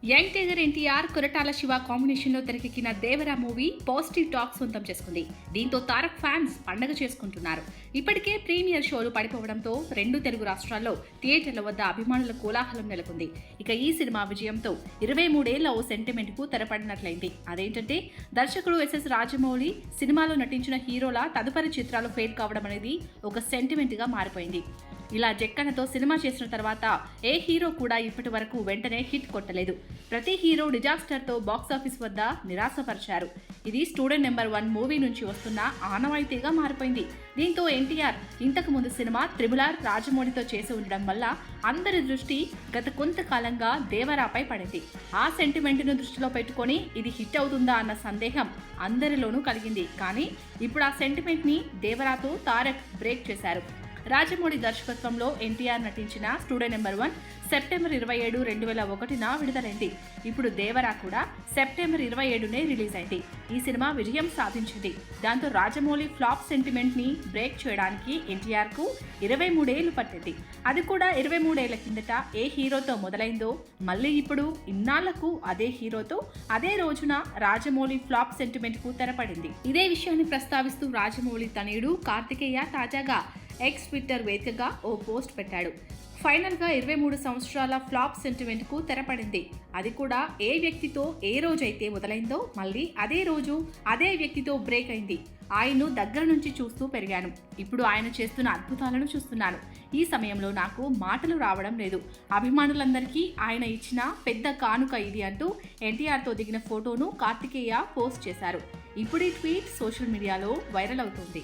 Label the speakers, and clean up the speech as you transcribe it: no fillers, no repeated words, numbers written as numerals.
Speaker 1: Young tiger NTR Koratala Shiva కాంబినేషన్లో తెరకెక్కిన Devara movie positive talk సొంతం చేసుకుంది. దీంతో తారక్ ఫ్యాన్స్ పండగ చేసుకుంటున్నారు. ఇప్పటికే ప్రీమియర్ షోలు పడిపోవడంతో రెండు తెలుగు రాష్ట్రాల్లో థియేటర్ల వద్ద అభిమానుల కోలాహలం నెలకొంది. ఇక ఈ సినిమా విజయంతో 23 ఏళ్ల ఓ సెంటిమెంట్ కు తెరపడినట్లయింది. అదేంటంటే దర్శకుడు ఎస్ఎస్ రాజమౌళి సినిమాలో నటించిన హీరోల తదుపరి చిత్రాలు ఫెయిల్ కావడం అనేది ఒక సెంటిమెంట్ గా మారిపోయింది. ఇలా జక్కన్నతో సినిమా చేసిన తర్వాత ఏ హీరో కూడా ఇప్పటి వరకు వెంటనే హిట్ కొట్టలేదు. ప్రతి హీరో డిజాస్టర్తో బాక్సాఫీస్ వద్ద నిరాశపరిచారు. ఇది స్టూడెంట్ నెంబర్ 1 మూవీ నుంచి వస్తున్న ఆనవాయితీగా మారిపోయింది. దీంతో ఎన్టీఆర్ ఇంతకు ముందు సినిమా త్రిబుల్-ఆర్ రాజమౌళితో చేసి ఉండడం వల్ల అందరి దృష్టి గత కొంతకాలంగా దేవరాపై పడింది. ఆ సెంటిమెంట్ను దృష్టిలో పెట్టుకొని ఇది హిట్ అవుతుందా అన్న సందేహం అందరిలోనూ కలిగింది. కానీ ఇప్పుడు ఆ సెంటిమెంట్ని దేవరాతో తారక్ బ్రేక్ చేశారు. రాజమౌళి దర్శకత్వంలో ఎన్టీఆర్ నటించిన స్టూడెంట్ నెంబర్ 1 సెప్టెంబర్ 27, 2001న విడుదలైంది. ఇప్పుడు దేవరా కూడా సెప్టెంబర్ 27నే రిలీజ్ అయింది. ఈ సినిమా విజయం సాధించింది. దాంతో రాజమౌళి ఫ్లాప్ సెంటిమెంట్ ని బ్రేక్ చేయడానికి ఎన్టీఆర్ కు 23 ఏళ్లు పట్టింది. అది కూడా 23 ఏళ్ల కిందట ఏ హీరోతో మొదలైందో మళ్ళీ ఇప్పుడు ఇన్నాళ్లకు అదే హీరోతో అదే రోజున రాజమౌళి ఫ్లాప్ సెంటిమెంట్ కు తెరపడింది. ఇదే విషయాన్ని ప్రస్తావిస్తూ రాజమౌళి తనయుడు కార్తికేయ తాజాగా ఎక్స్ ట్విట్టర్ వేదికగా ఓ పోస్ట్ పెట్టాడు. ఫైనల్ గా 23 సంవత్సరాల ఫ్లాప్ సెంటిమెంట్ కు తెరపడింది. అది కూడా ఏ వ్యక్తితో ఏ రోజైతే మొదలైందో మళ్ళీ అదే రోజు అదే వ్యక్తితో బ్రేక్ అయింది. ఆయన్ను దగ్గర నుంచి చూస్తూ పెరిగాను. ఇప్పుడు ఆయన చేస్తున్న అద్భుతాలను చూస్తున్నాను. ఈ సమయంలో నాకు మాటలు రావడం లేదు. అభిమానులందరికీ ఆయన ఇచ్చిన పెద్ద కానుక ఇది అంటూ ఎన్టీఆర్తో దిగిన ఫోటోను కార్తికేయ పోస్ట్ చేశారు. ఇప్పుడు ఈ ట్వీట్ సోషల్ మీడియాలో వైరల్ అవుతుంది.